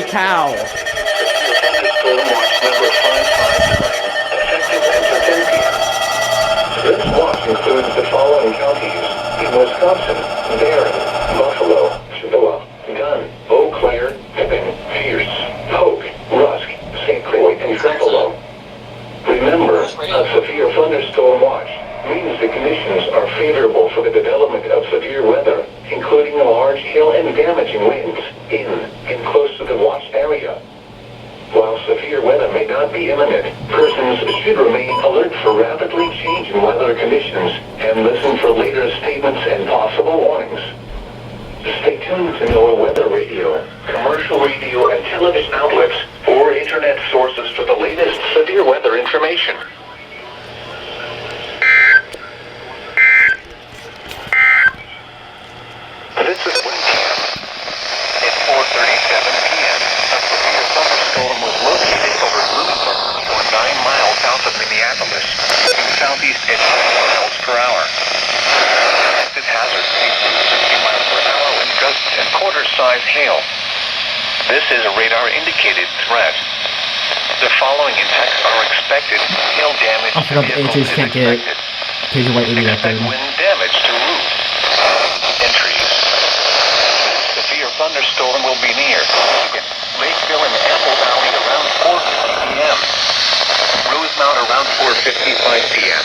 cow. Thunderstorm watch number 559, effective until 10 p.m. This watch includes the following counties in Wisconsin: Barron, Buffalo, Chippewa, Dunn, Eau Claire, Pippin, Pierce, Polk, Rusk, St. Croix, and Tupelo. Remember, a severe thunderstorm watch means the conditions are favorable for the development of severe weather, including large hail and damaging winds in and close to the watch area. While severe weather may not be imminent, persons should remain alert for rapidly changing weather conditions and listen for later statements and possible warnings. Stay tuned to NOAA Weather Radio, commercial radio and television outlets, or internet sources for the latest severe weather information. This is wind cam. At 4:37 p.m., a severe thunderstorm was located over Lewisburg, or 9 miles south of Minneapolis, moving southeast at 5 miles per hour. Expected hazards include 60 miles per hour wind gusts and quarter-size hail. This is a radar-indicated threat. The following impacts are expected. Hail damage I forgot the AJs can't get Page White Idiot expect updated. wind damage to roofs and trees. Severe thunderstorm will be near Lakeville and Apple Valley around 4:50 p.m. Rosemount around 4:55 p.m.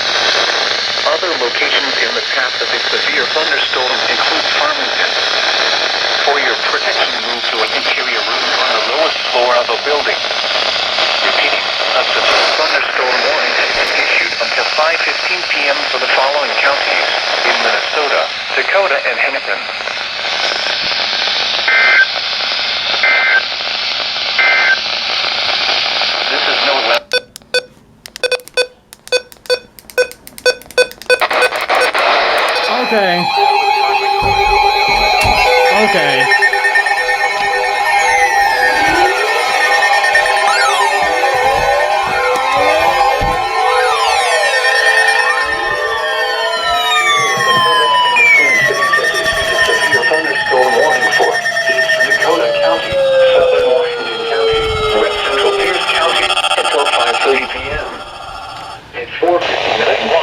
Other locations in the path of a severe thunderstorm include Farmington. For your protection, move to an interior room on the lowest floor of a building. Repeating, a severe thunderstorm warning has been issued until 5:15 p.m. for the following counties in Minnesota, Dakota, and Hennepin. This is no Okay. Okay. severe thunderstorm warning for East Dakota County, Southern Washington County, West Central Pierce County until 5:30 p.m. At 4:59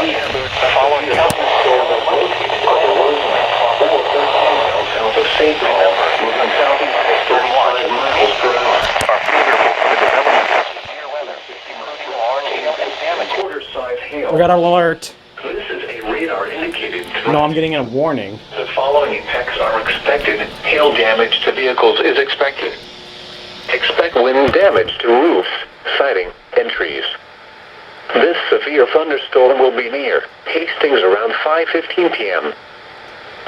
p.m., the following thunderstorm was located over Rosemount, or 13 miles south of St. Remember, moving southeast at 35 miles per hour, are favorable for the development of severe weather, including large hail and damage. Quarter-size hail. We got an alert. This is a radar-indicated No, I'm getting a warning. The following impacts are expected. Hail damage to vehicles is expected. Expect wind damage to roofs, siding, and trees. This severe thunderstorm will be near Hastings around 5:15 p.m.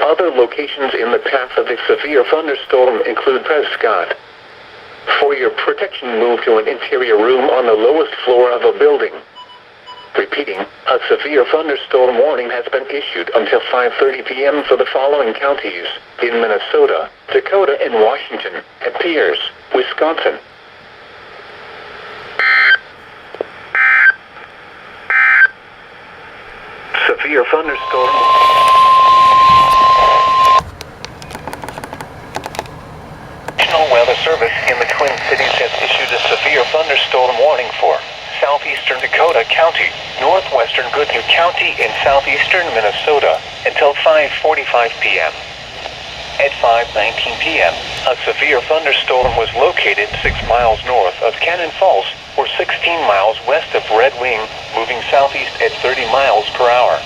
Other locations in the path of a severe thunderstorm include Prescott. For your protection, move to an interior room on the lowest floor of a building. Repeating, a severe thunderstorm warning has been issued until 5:30 p.m. for the following counties in Minnesota, Dakota, and Washington, and Pierce, Wisconsin. Severe thunderstorm. National Weather Service in the Twin Cities has issued a severe thunderstorm warning for southeastern Dakota County, northwestern Goodhue County, and southeastern Minnesota until 5:45 p.m. At 5:19 p.m., a severe thunderstorm was located 6 miles north of Cannon Falls, or 16 miles west of Red Wing, moving southeast at 30 miles per hour.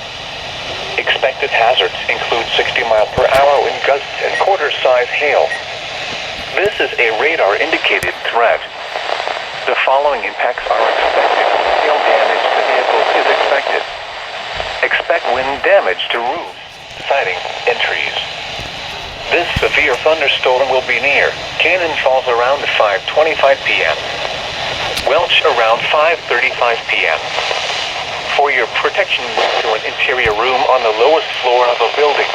Expected hazards include 60 mile per hour wind gusts and quarter-size hail. This is a radar-indicated threat. The following impacts are expected. Hail damage to vehicles is expected. Expect wind damage to roofs, siding, and trees. This severe thunderstorm will be near Cannon Falls around 5:25 p.m. Welch around 5:35 p.m. For your protection, move to an interior room on the lowest floor of a building.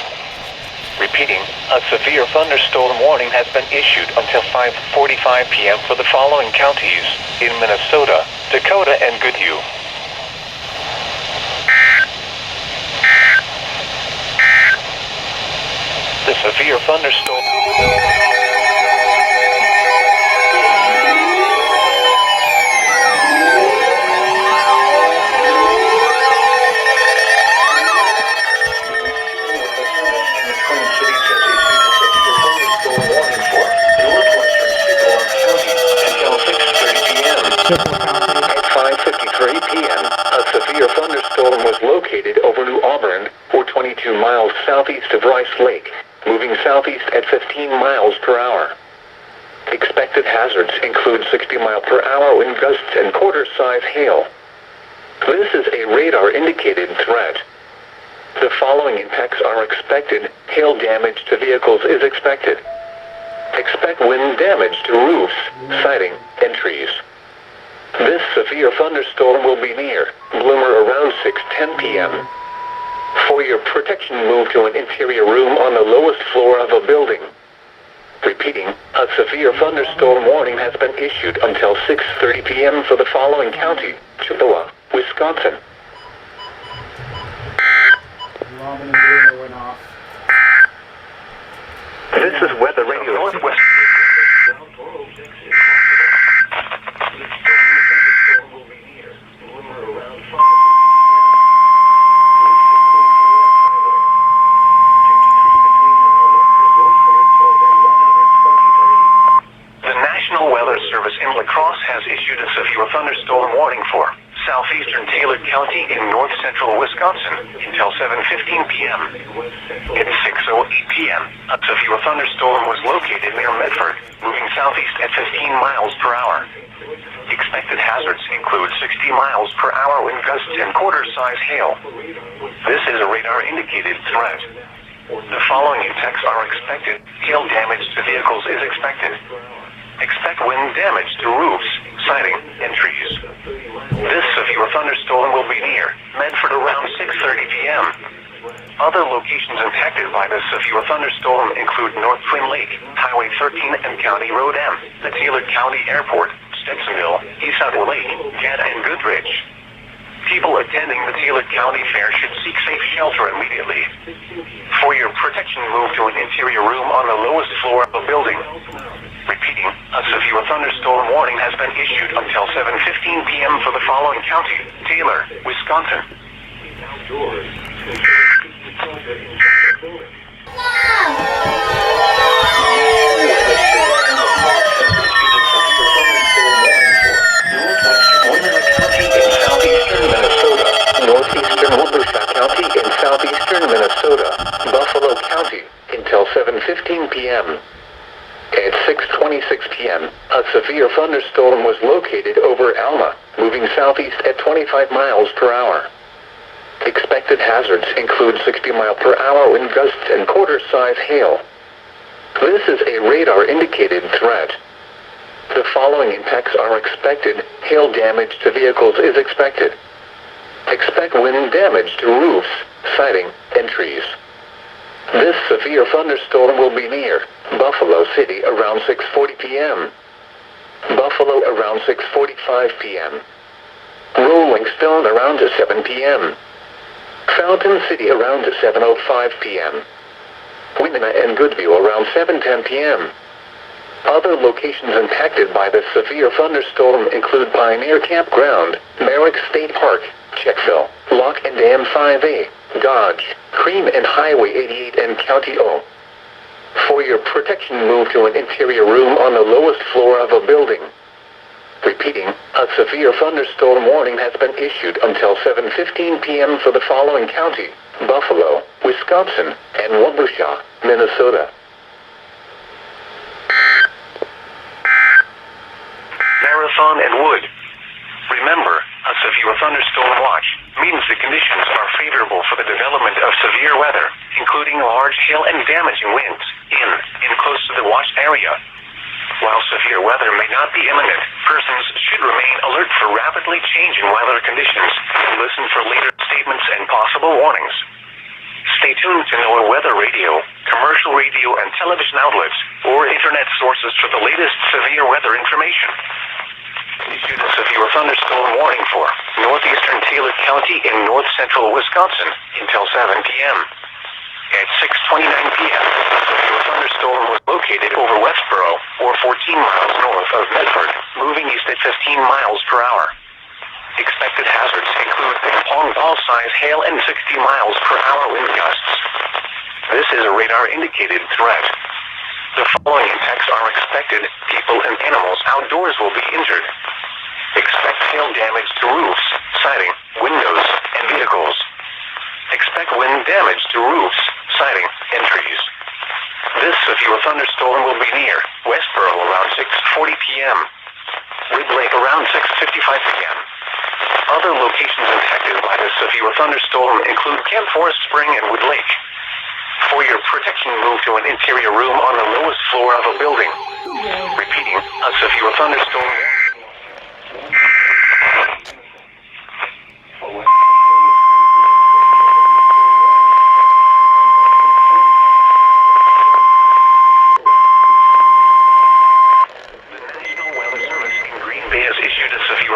Repeating, a severe thunderstorm warning has been issued until 5:45 p.m. for the following counties in Minnesota, Dakota, and Goodhue. The severe thunderstorm. Chippewa County. At 5:53 p.m., a severe thunderstorm was located over New Auburn, or 22 miles southeast of Rice Lake, moving southeast at 15 miles per hour. Expected hazards include 60-mile-per-hour wind gusts and quarter-size hail. This is a radar-indicated threat. The following impacts are expected. Hail damage to vehicles is expected. Expect wind damage to roofs, siding, and trees. This severe thunderstorm will be near Bloomer around 6:10 p.m. For your protection, move to an interior room on the lowest floor of a building. Repeating, a severe thunderstorm warning has been issued until 6:30 p.m. for the following county: Chippewa, Wisconsin. Robin and Bruno went off. This is Weather Radio Northwest. The National Weather Service in La Crosse has issued a severe thunderstorm warning for southeastern Taylor County in north-central Wisconsin until 7:15 p.m. At 6:08 p.m., a severe thunderstorm was located near Medford, moving southeast at 15 miles per hour. Expected hazards include 60 miles per hour wind gusts and quarter-size hail. This is a radar-indicated threat. The following impacts are expected. Hail damage to vehicles is expected. Expect wind damage to roofs, siding, and trees. This severe thunderstorm will be near Medford around 6:30 p.m. Other locations impacted by this severe thunderstorm include North Twin Lake, Highway 13 and County Road M, the Taylor County Airport, Stetsonville, East Saddle Lake, Gannett, and Goodrich. People attending the Taylor County Fair should seek safe shelter immediately. For your protection, move to an interior room on the lowest floor of a building. Repeating, a severe thunderstorm warning has been issued until 7:15 p.m. for the following county: Taylor, Wisconsin. Northeastern Wabash County in southeastern Minnesota, Buffalo County, until 7:15 p.m. At 6:26 p.m., a severe thunderstorm was located over Alma, moving southeast at 25 miles per hour. Expected hazards include 60-mile-per-hour wind gusts and quarter-size hail. This is a radar-indicated threat. The following impacts are expected. Hail damage to vehicles is expected. Expect wind damage to roofs, siding, and trees. This severe thunderstorm will be near Buffalo City around 6:40 p.m. Buffalo around 6:45 p.m. Rolling Stone around 7 p.m. Fountain City around 7:05 p.m. Winona and Goodview around 7:10 p.m. Other locations impacted by this severe thunderstorm include Pioneer Campground, Merrick State Park, Checkville, Lock and Dam 5A, Dodge, Cream and Highway 88 and County O. For your protection, move to an interior room on the lowest floor of a building. Repeating, a severe thunderstorm warning has been issued until 7:15 p.m. for the following county: Buffalo, Wisconsin, and Wabusha, Minnesota. Marathon and Wood. Remember, a severe thunderstorm watch means the conditions are favorable for the development of severe weather, including large hail and damaging winds, in and close to the watched area. While severe weather may not be imminent, persons should remain alert for rapidly changing weather conditions and listen for later statements and possible warnings. Stay tuned to NOAA Weather Radio, commercial radio and television outlets, or internet sources for the latest severe weather information. Issued a severe thunderstorm warning for northeastern Taylor County in north-central Wisconsin until 7 p.m. At 6:29 p.m., a severe thunderstorm was located over Westboro, or 14 miles north of Medford, moving east at 15 miles per hour. Expected hazards include ping-pong ball-size hail and 60 miles per hour wind gusts. This is a radar-indicated threat. The following impacts are expected. People and animals outdoors will be injured. hail damage to roofs, siding, windows, and vehicles. Expect wind damage to roofs, siding, and trees. This severe thunderstorm will be near Westboro around 6:40 p.m. Rid Lake around 6:55 p.m. Other locations impacted by this severe thunderstorm include Camp Forest Spring and Wood Lake. For your protection, move to an interior room on the lowest floor of a building. Repeating, a severe thunderstorm.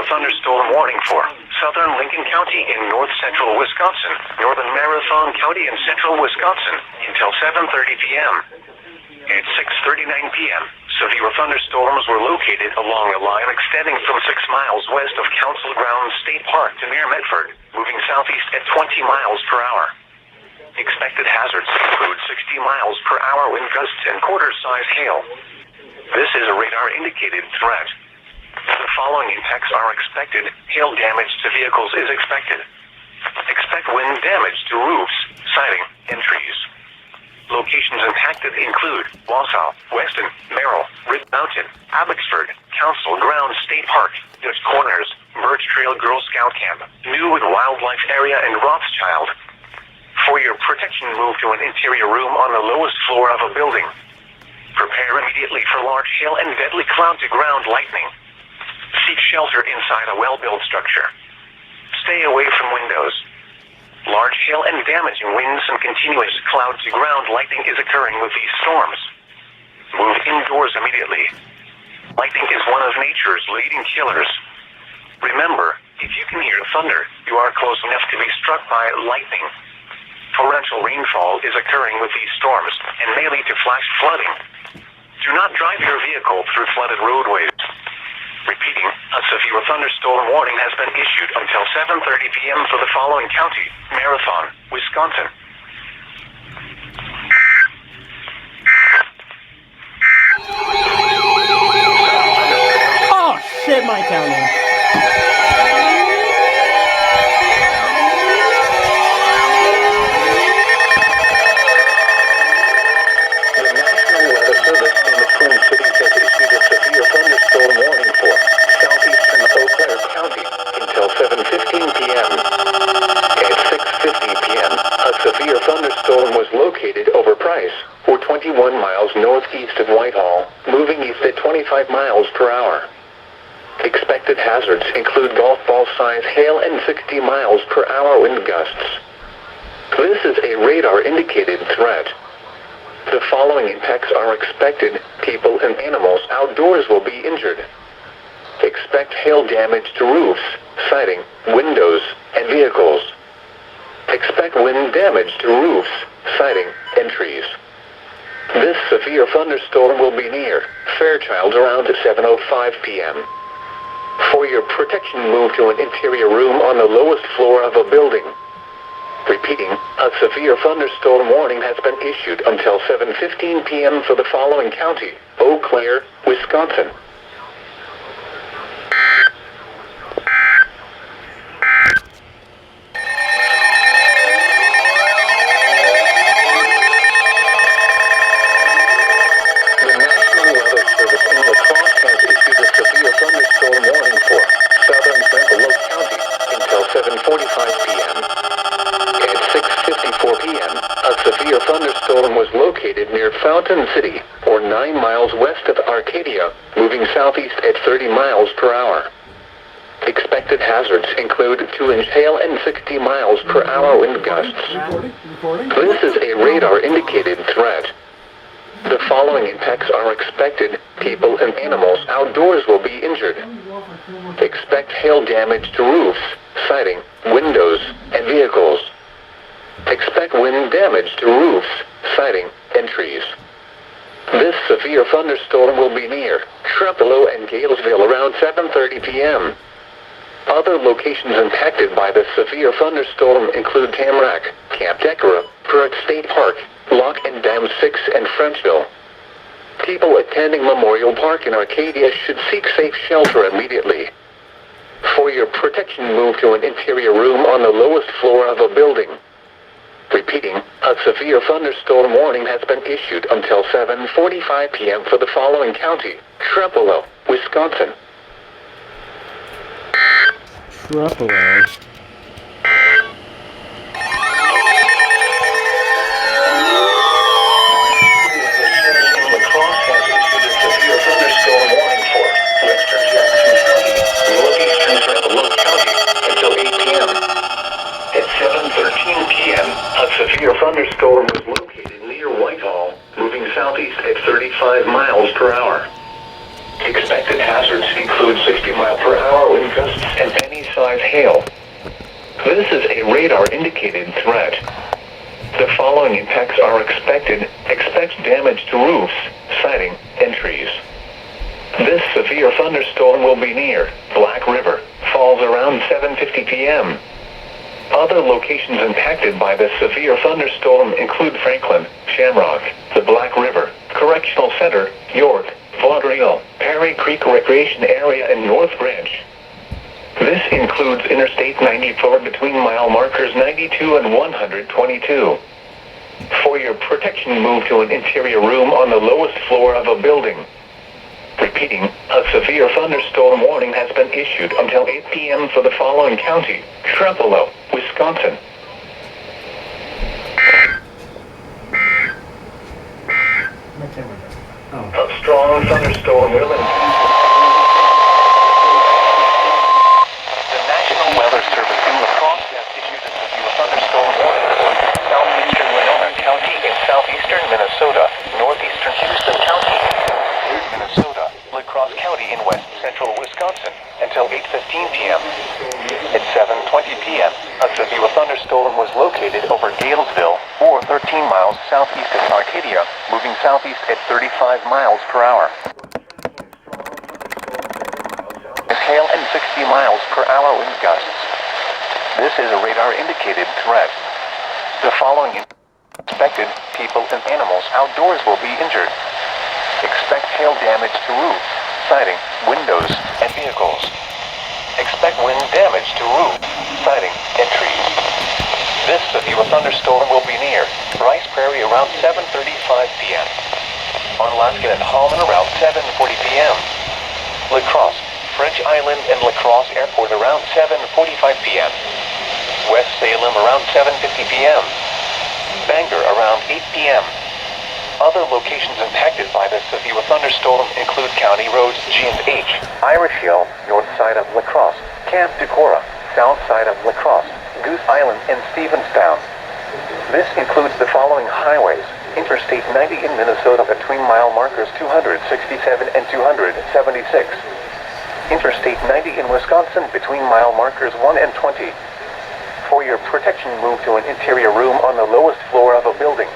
Thunderstorm warning for southern Lincoln County in north central Wisconsin, northern Marathon County in central Wisconsin until 7:30 p.m. At 6:39 p.m., severe thunderstorms were located along a line extending from 6 miles west of Council Grounds State Park to near Medford, moving southeast at 20 miles per hour. Expected hazards include 60 miles per hour wind gusts and quarter-size hail. This is a radar-indicated threat. The following impacts are expected. Hail damage to vehicles is expected. Expect wind damage to roofs, siding, and trees. Locations impacted include Wausau, Weston, Merrill, Rid Mountain, Abbotsford, Council Grounds State Park, Dutch Corners, Birch Trail Girl Scout Camp, New Wildlife Area, and Rothschild. For your protection, move to an interior room on the lowest floor of a building. Prepare immediately for large hail and deadly cloud-to-ground lightning. Seek shelter inside a well-built structure. Stay away from windows. Large hail and damaging winds and continuous cloud-to-ground lightning is occurring with these storms. Move indoors immediately. Lightning is one of nature's leading killers. Remember, if you can hear thunder, you are close enough to be struck by lightning. Torrential rainfall is occurring with these storms and may lead to flash flooding. Do not drive your vehicle through flooded roadways. Repeating, a severe thunderstorm warning has been issued until 7:30 p.m. for the following county: Marathon, Wisconsin. Oh shit, my county. The National Weather Service in the Twin Cities has issued a severe thunderstorm warning for southeastern Eau Claire County until 7:15 p.m. At 6:50 p.m., a severe thunderstorm was located over Price, or 21 miles northeast of Whitehall, moving east at 25 miles per hour. Expected hazards include golf ball-size hail and 60 miles per hour wind gusts. This is a radar-indicated threat. The following impacts are expected. People and animals outdoors will be injured. Expect hail damage to roofs, siding, windows, and vehicles. Expect wind damage to roofs, siding, and trees. This severe thunderstorm will be near Fairchild around 7:05 p.m. For your protection, move to an interior room on the lowest floor of a building. Repeating, a severe thunderstorm warning has been issued until 7:15 p.m. for the following county: Eau Claire, Wisconsin. The National Weather Service in La Crosse has issued a severe thunderstorm warning for southern Antelope County until 7:45 p.m. At 6:54 p.m., a severe thunderstorm was located near Fountain City, or 9 miles west of Arcadia, moving southeast at 30 miles per hour. Expected hazards include 2-inch hail and 60 miles per hour wind gusts. This is a radar-indicated threat. The following impacts are expected. People and animals outdoors will be injured. Expect hail damage to roofs, siding, windows, and vehicles. Expect wind damage to roofs, siding, and trees. This severe thunderstorm will be near Trempealeau and Galesville around 7:30 p.m. Other locations impacted by the severe thunderstorm include Tamarack, Camp Decorah, Pruitt State Park, Lock and Dam 6, and Frenchville. People attending Memorial Park in Arcadia should seek safe shelter immediately. For your protection, move to an interior room on the lowest floor of a building. Repeating, a severe thunderstorm warning has been issued until 7:45 p.m. for the following county: Trepolo, Wisconsin. Trepolo. Severe thunderstorm was located near Whitehall, moving southeast at 35 miles per hour. Expected hazards include 60 mile per hour wind gusts and any size hail. This is a radar-indicated threat. The following impacts are expected. Expect damage to roofs, siding, and trees. This severe thunderstorm will be near Black River Falls around 7:50 p.m. Other locations impacted by this severe thunderstorm include Franklin, Shamrock, the Black River Correctional Center, York, Vaudreuil, Perry Creek Recreation Area, and North Branch. This includes Interstate 94 between mile markers 92 and 122. For your protection, move to an interior room on the lowest floor of a building. Repeating, a severe thunderstorm warning has been issued until 8 p.m. for the following county: Trepolo, Wisconsin. A strong thunderstorm will The National Weather Service in La Crosse has issued a severe thunderstorm warning for southeastern Winona County in southeastern Minnesota, northeastern Houston County, Minnesota, La Crosse County in west central Wisconsin until 8:15 p.m. At 7:20 p.m., a severe thunderstorm was located over Galesville, or 13 miles southeast of Arcadia, moving southeast at 35 miles per hour. With hail and 60 miles per hour wind gusts. This is a radar-indicated threat. The following expected people and animals outdoors will be injured. Expect hail damage to roofs, siding, windows, and vehicles. Expect wind damage to roofs, siding, and trees. This severe thunderstorm will be near Bryce Prairie around 7:35 p.m. On Laskin and Holman around 7:40 p.m. La Crosse, French Island, and La Crosse Airport around 7:45 p.m. West Salem around 7:50 p.m. Bangor around 8 p.m. Other locations impacted by this severe thunderstorm include County Roads G and H, Irish Hill, north side of La Crosse, Camp Decorah, south side of La Crosse, Goose Island, and Stevenstown. This includes the following highways: Interstate 90 in Minnesota between mile markers 267 and 276. Interstate 90 in Wisconsin between mile markers 1 and 20. For your protection, move to an interior room on the lowest floor of a building.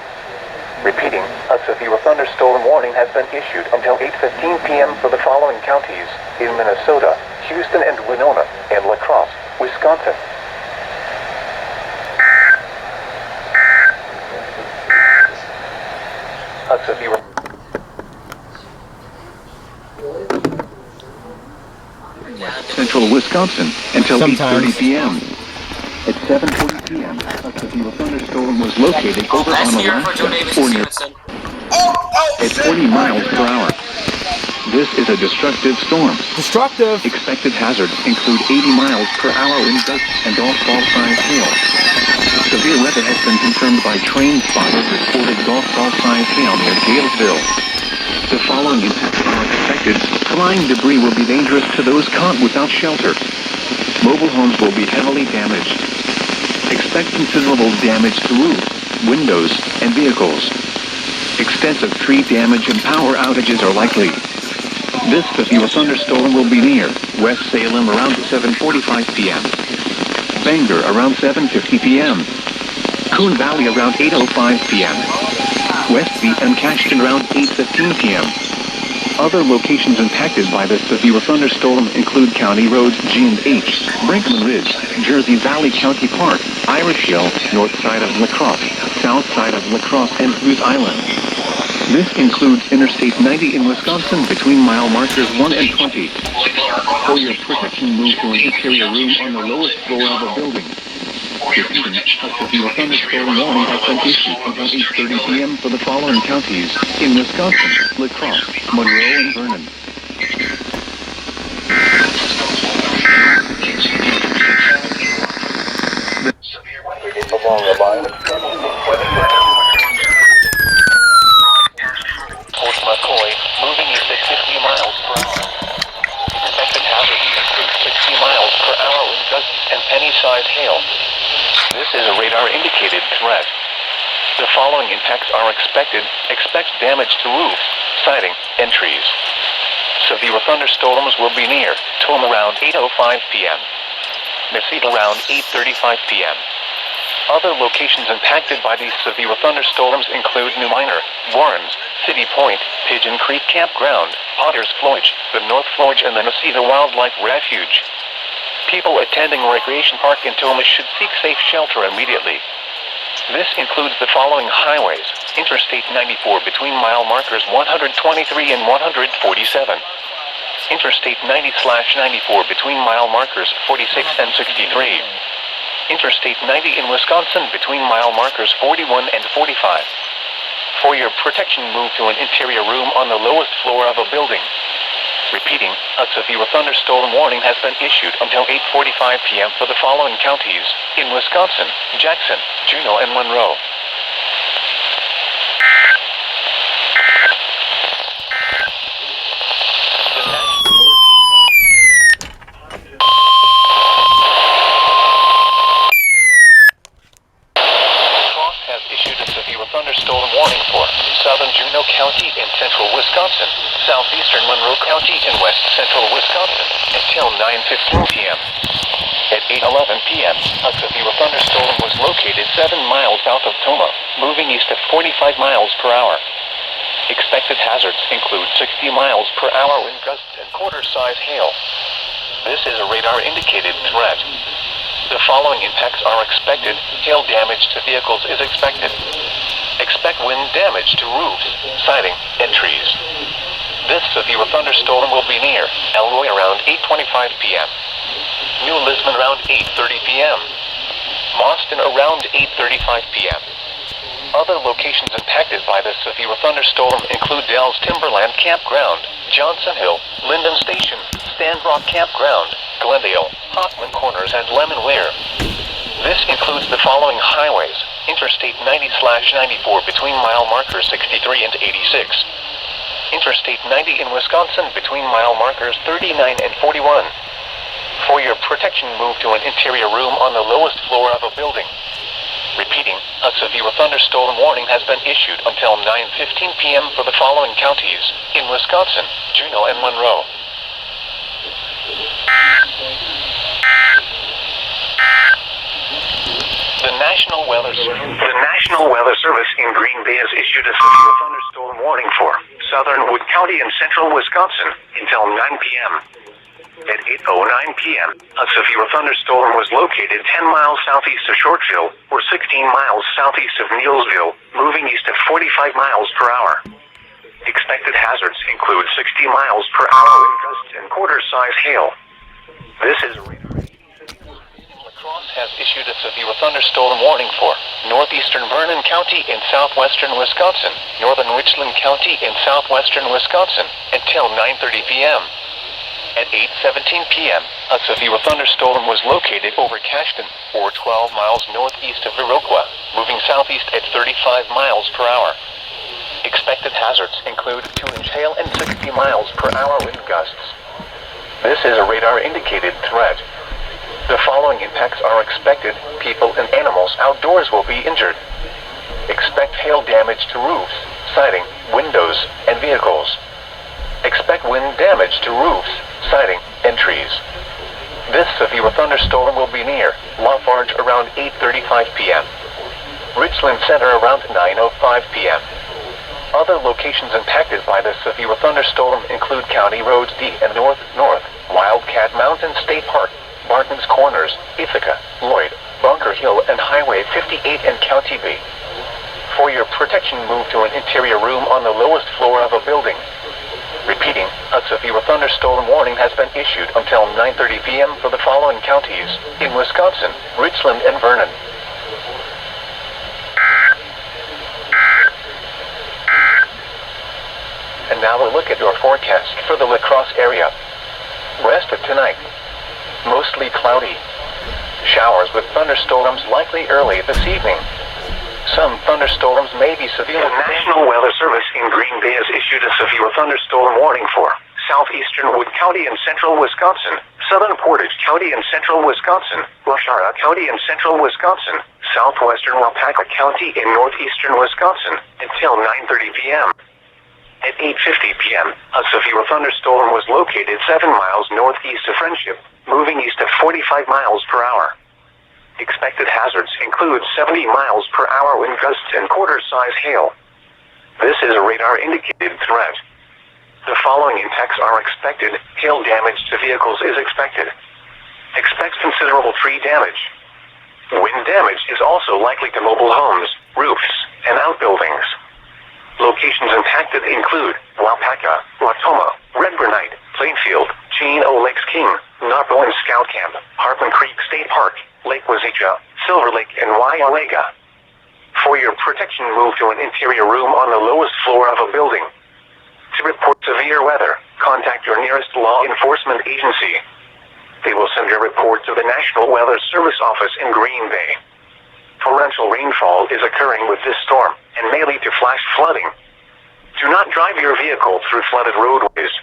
Repeating, a severe thunderstorm warning has been issued until 8:15 p.m. for the following counties in Minnesota: Houston and Winona, and La Crosse, Wisconsin. A severe Central Wisconsin until 8:30 p.m. At 7:40 p.m., a severe thunderstorm was located over on Alaska, at 40 miles per hour. This is a destructive storm. Destructive. Expected hazards include 80 miles per hour wind gusts and golf ball-sized hail. Severe weather has been confirmed by train spotters reported golf ball-sized hail near Galesville. The following impacts are expected. Flying debris will be dangerous to those caught without shelter. Mobile homes will be heavily damaged. Expect considerable damage to roofs, windows, and vehicles. Extensive tree damage and power outages are likely. This severe thunderstorm will be near West Salem around 7:45 p.m. Bangor around 7:50 p.m. Coon Valley around 8:05 p.m. Westby and Cashton around 8:15 p.m. Other locations impacted by this severe thunderstorm include County Roads G and H, Brinkman Ridge, Jersey Valley County Park, Irish Hill, north side of La Crosse, south side of La Crosse, and Goose Island. This includes Interstate 90 in Wisconsin between mile markers 1 and 20. For your protection, move to an interior room on the lowest floor of a building. Repeating, a severe thunderstorm warning has been issued until 8:30 p.m. for the following counties in Wisconsin: La Crosse, Monroe, and Vernon. Along the line of Fort McCoy, moving east at 50 miles per hour. Expected hazards include 60 miles per hour wind gusts and penny-sized hail. This is a radar-indicated threat. The following impacts are expected. Expect damage to roofs, siding, and trees. Severe thunderstorms will be near Tome around 8:05 p.m. Mesquite around 8:35 p.m. Other locations impacted by these severe thunderstorms include New Minor, Warrens, City Point, Pigeon Creek Campground, Potter's Floyd, the North Floyd, and the Mesquite Wildlife Refuge. People attending Recreation Park in Toma should seek safe shelter immediately. This includes the following highways: Interstate 94 between mile markers 123 and 147. Interstate 90/94 between mile markers 46 and 63. Interstate 90 in Wisconsin between mile markers 41 and 45. For your protection, move to an interior room on the lowest floor of a building. Repeating, a severe thunderstorm warning has been issued until 8:45 p.m. for the following counties in Wisconsin: Jackson, Juneau, and Monroe. Thunderstorm warning for southern Juneau County in central Wisconsin, southeastern Monroe County in west central Wisconsin until 9:15 p.m. At 8:11 p.m., a severe thunderstorm was located 7 miles south of Toma, moving east at 45 miles per hour. Expected hazards include 60 miles per hour wind gusts and quarter-size hail. This is a radar-indicated threat. The following impacts are expected. Hail damage to vehicles is expected. Expect wind damage to roofs, siding, and trees. This severe thunderstorm will be near Elroy around 8:25 p.m. New Lisbon around 8:30 p.m. Boston around 8:35 p.m. Other locations impacted by this severe thunderstorm include Dell's Timberland Campground, Johnson Hill, Linden Station, Stanbrook Campground, Glendale, Hockman Corners, and Lemonweir. This includes the following highways: Interstate 90/94 between mile markers 63 and 86. Interstate 90 in Wisconsin between mile markers 39 and 41. For your protection, move to an interior room on the lowest floor of a building. Repeating, a severe thunderstorm warning has been issued until 9:15 p.m. for the following counties in Wisconsin: Juneau and Monroe. The National Weather Service in Green Bay has issued a severe thunderstorm warning for southern Wood County and central Wisconsin until 9 p.m. At 8:09 p.m., a severe thunderstorm was located 10 miles southeast of Shortville, or 16 miles southeast of Neillsville, moving east at 45 miles per hour. Expected hazards include 60 miles per hour wind gusts and quarter-size hail. This is a radar. La Crosse has issued a severe thunderstorm warning for northeastern Vernon County in southwestern Wisconsin, northern Richland County in southwestern Wisconsin, until 9:30 p.m. At 8:17 p.m., a severe thunderstorm was located over Cashton, or 12 miles northeast of Viroqua, moving southeast at 35 miles per hour. Expected hazards include 2-inch hail and 60 miles per hour wind gusts. This is a radar-indicated threat. The following impacts are expected. People and animals outdoors will be injured. Expect hail damage to roofs, siding, windows, and vehicles. Expect wind damage to roofs, siding, and trees. This severe thunderstorm will be near Lafarge around 8:35 p.m. Richland Center around 9:05 p.m. Other locations impacted by this severe thunderstorm include County Roads D and North, Wildcat Mountain State Park, Barton's Corners, Ithaca, Lloyd, Bunker Hill, and Highway 58 and County B. For your protection, move to an interior room on the lowest floor of a building. Repeating, a severe thunderstorm warning has been issued until 9:30 p.m. for the following counties in Wisconsin, Richland, and Vernon. And now a look at your forecast for the La Crosse area. Rest of tonight. Mostly cloudy. Showers with thunderstorms likely early this evening. Some thunderstorms may be severe. The National Weather Service in Green Bay has issued a severe thunderstorm warning for southeastern Wood County and central Wisconsin, southern Portage County and central Wisconsin, Waushara County and central Wisconsin, southwestern Waupaca County in northeastern Wisconsin, until 9:30 p.m. At 8:50 p.m., a severe thunderstorm was located 7 miles northeast of Friendship, moving east at 45 miles per hour. Expected hazards include 70 miles per hour wind gusts and quarter-size hail. This is a radar-indicated threat. The following impacts are expected. Hail damage to vehicles is expected. Expect considerable tree damage. Wind damage is also likely to mobile homes, roofs, and outbuildings. Locations impacted include Waupaca, Wautoma, Redburnite, Plainfield, Chino Lakes King, Narbonne Scout Camp, Harpin Creek State Park, Lake Wazecha, Silver Lake, and Waialega. For your protection, move to an interior room on the lowest floor of a building. To report severe weather, contact your nearest law enforcement agency. They will send your report to the National Weather Service office in Green Bay. Torrential rainfall is occurring with this storm and may lead to flash flooding. Do not drive your vehicle through flooded roadways.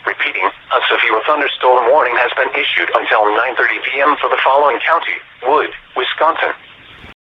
Repeating, a severe thunderstorm warning has been issued until 9:30 p.m. for the following county: Wood, Wisconsin,